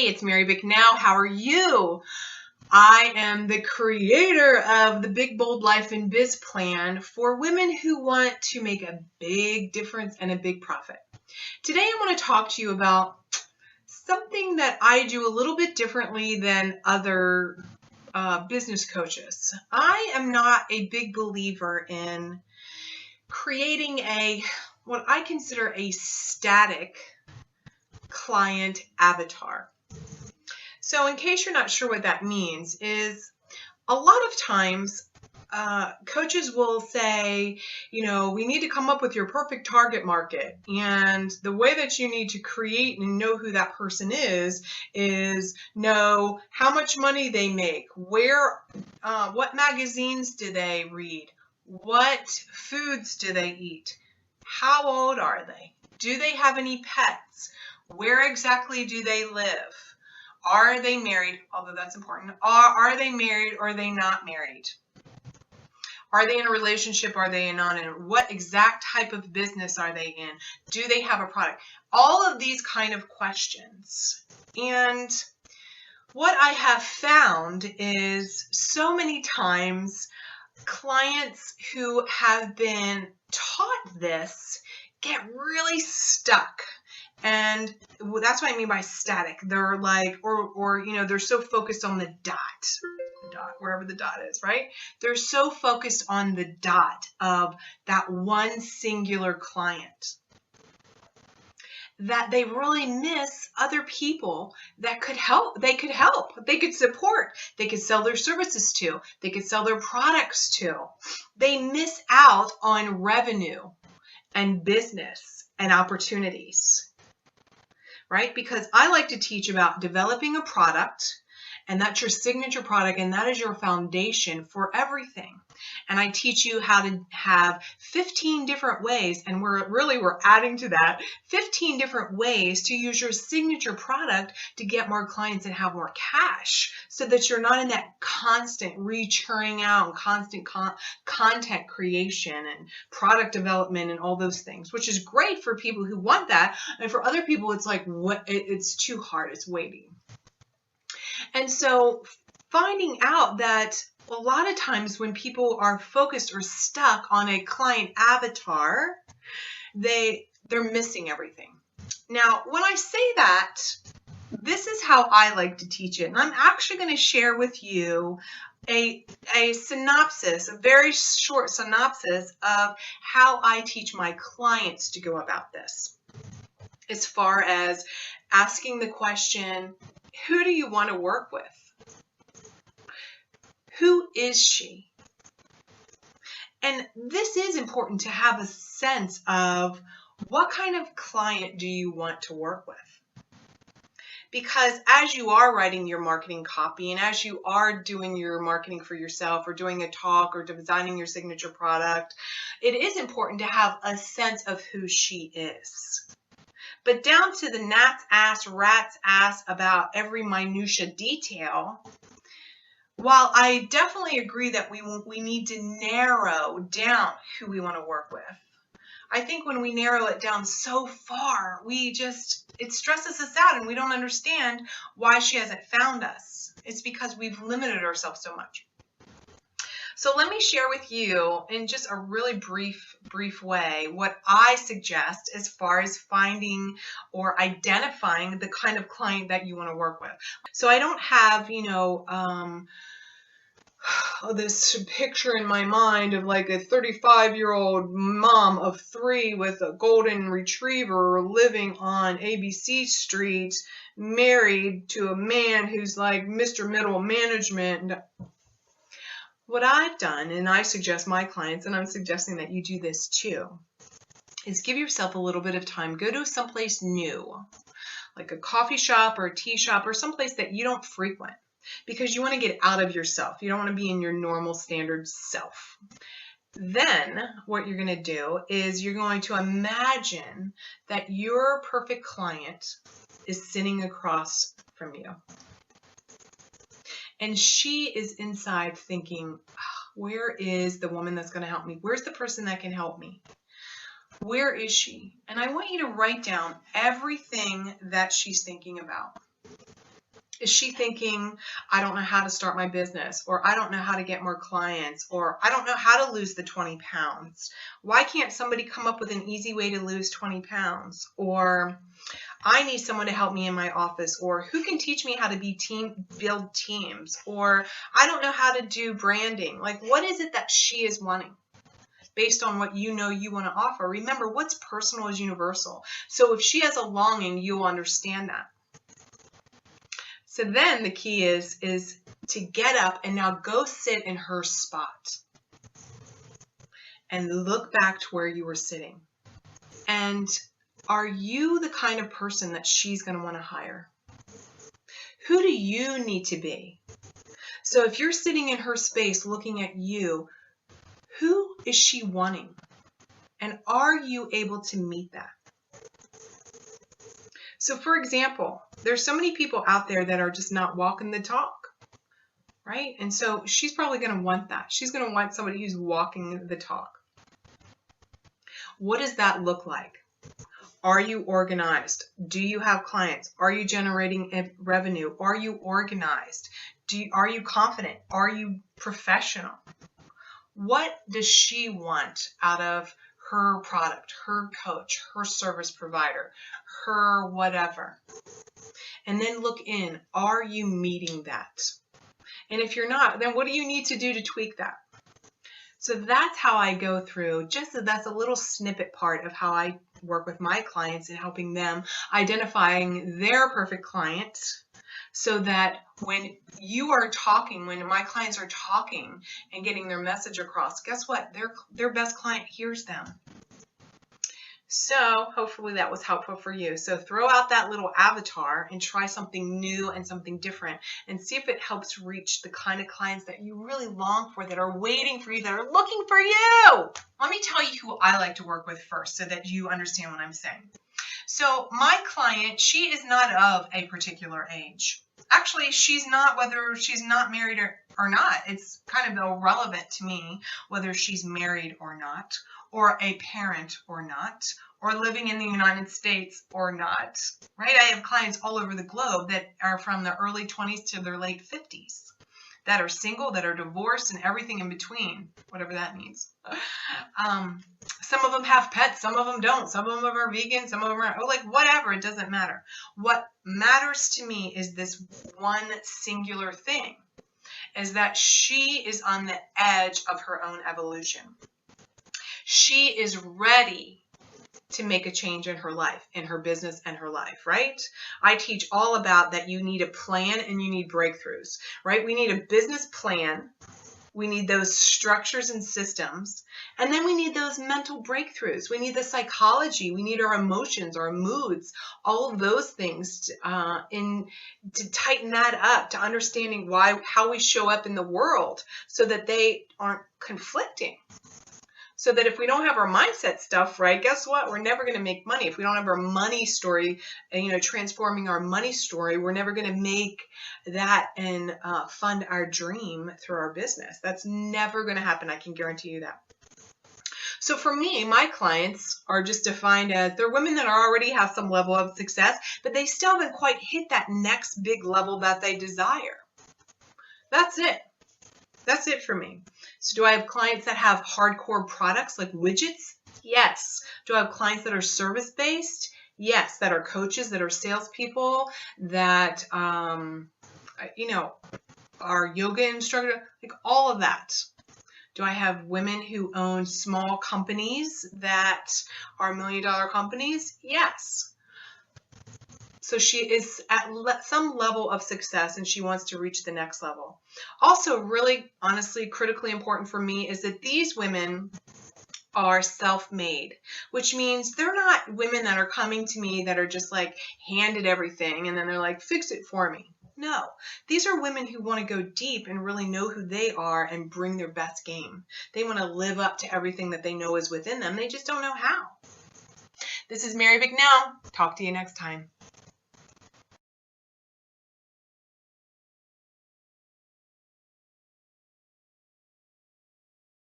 Hey, it's Mary Bick Now. How are you? I am the creator of the Big Bold Life and Biz Plan for women who want to make a big difference and a big profit. Today I want to talk to you about something that I do a little bit differently than other business coaches. I am not a big believer in creating what I consider a static client avatar. So in case you're not sure what that means, is a lot of times coaches will say, we need to come up with your perfect target market. And the way that you need to create and know who that person is know how much money they make, what magazines do they read, what foods do they eat, how old are they, do they have any pets, where exactly do they live, are they married, although that's important, are they married or are they not married, are they in a relationship, are they not in, what exact type of business are they in, do they have a product, all of these kind of questions. And what I have found is so many times clients who have been taught this get really stuck. And that's what I mean by static. They're like, they're so focused on the dot, wherever the dot is, right? They're so focused on the dot of that one singular client that they really miss other people that could help. They could help. They could support. They could sell their services to. They could sell their products to. They miss out on revenue and business and opportunities, right? Because I like to teach about developing a product, and that's your signature product, and that is your foundation for everything. And I teach you how to have 15 different ways, and we're adding to that 15 different ways to use your signature product to get more clients and have more cash, so that you're not in that constant re-churning out and constant content creation and product development and all those things, which is great for people who want that. And for other people, it's like, it's too hard, it's waiting. And so finding out that a lot of times when people are focused or stuck on a client avatar, they're missing everything. Now, when I say that, this is how I like to teach it. And I'm actually going to share with you a synopsis, a very short synopsis of how I teach my clients to go about this. As far as asking the question, who do you want to work with? Who is she? And this is important to have a sense of what kind of client do you want to work with? Because as you are writing your marketing copy and as you are doing your marketing for yourself or doing a talk or designing your signature product, it is important to have a sense of who she is. But down to the gnat's ass, rat's ass about every minutia detail, while I definitely agree that we need to narrow down who we want to work with, I think when we narrow it down so far, it stresses us out and we don't understand why she hasn't found us. It's because we've limited ourselves so much. So let me share with you in just a really brief way what I suggest as far as finding or identifying the kind of client that you want to work with. So I don't have, this picture in my mind of like a 35-year-old mom of 3 with a golden retriever living on ABC Street, married to a man who's like Mr. Middle Management. What I've done, and I suggest my clients, and I'm suggesting that you do this too, is give yourself a little bit of time. Go to someplace new, like a coffee shop or a tea shop or someplace that you don't frequent, because you want to get out of yourself. You don't want to be in your normal standard self. Then what you're going to do is you're going to imagine that your perfect client is sitting across from you. And she is inside thinking, where is the woman that's going to help me? Where's the person that can help me? Where is she? And I want you to write down everything that she's thinking about. Is she thinking, I don't know how to start my business, or I don't know how to get more clients, or I don't know how to lose the 20 pounds? Why can't somebody come up with an easy way to lose 20 pounds? Or I need someone to help me in my office, or who can teach me how to build teams, or I don't know how to do branding. Like, what is it that she is wanting based on what you know you want to offer? Remember, what's personal is universal. So if she has a longing, you'll understand that. So then the key is to get up and now go sit in her spot and look back to where you were sitting. And are you the kind of person that she's going to want to hire? Who do you need to be? So if you're sitting in her space looking at you, who is she wanting? And are you able to meet that? So for example, there's so many people out there that are just not walking the talk, right? And so she's probably going to want that. She's going to want somebody who's walking the talk. What does that look like? Are you organized? Do you have clients? Are you generating revenue? Are you organized? Are you confident? Are you professional? What does she want out of her product, her coach, her service provider, her whatever? And then look in, are you meeting that? And if you're not, then what do you need to do to tweak that? So that's how I go through, that's a little snippet part of how I work with my clients and helping them identifying their perfect client, so that when you are talking, when my clients are talking and getting their message across, guess what? Their best client hears them. So hopefully that was helpful for you. So throw out that little avatar and try something new and something different, and see if it helps reach the kind of clients that you really long for, that are waiting for you, that are looking for you. Let me tell you who I like to work with first so that you understand what I'm saying. So my client, she is not of a particular age. Actually, she's not, whether she's not married or not. It's kind of irrelevant to me whether she's married or not, or a parent or not, or living in the United States or not, right? I have clients all over the globe that are from the early 20s to their late 50s, that are single, that are divorced, and everything in between, whatever that means. Some of them have pets, some of them don't. Some of them are vegan, some of them are, like, whatever, it doesn't matter. What matters to me is this one singular thing, is that she is on the edge of her own evolution. She is ready to make a change in her life, in her business and her life, right? I teach all about that. You need a plan and you need breakthroughs, right? We need a business plan. We need those structures and systems. And then we need those mental breakthroughs. We need the psychology. We need our emotions, our moods, all of those things to tighten that up, to understanding how we show up in the world, so that they aren't conflicting. So that if we don't have our mindset stuff right, guess what? We're never going to make money. If we don't have our money story, transforming our money story, we're never going to make that and fund our dream through our business. That's never going to happen. I can guarantee you that. So for me, my clients are just defined as, they're women that already have some level of success, but they still haven't quite hit that next big level that they desire. That's it. That's it for me. So do I have clients that have hardcore products like widgets? Yes. Do I have clients that are service-based? Yes. That are coaches, that are salespeople, that, are yoga instructors, like all of that. Do I have women who own small companies that are $1 million companies? Yes. So she is at some level of success and she wants to reach the next level. Also, really, honestly, critically important for me is that these women are self-made, which means they're not women that are coming to me that are just like handed everything and then they're like, fix it for me. No, these are women who want to go deep and really know who they are and bring their best game. They want to live up to everything that they know is within them. They just don't know how. This is Mary Bicknell. Talk to you next time.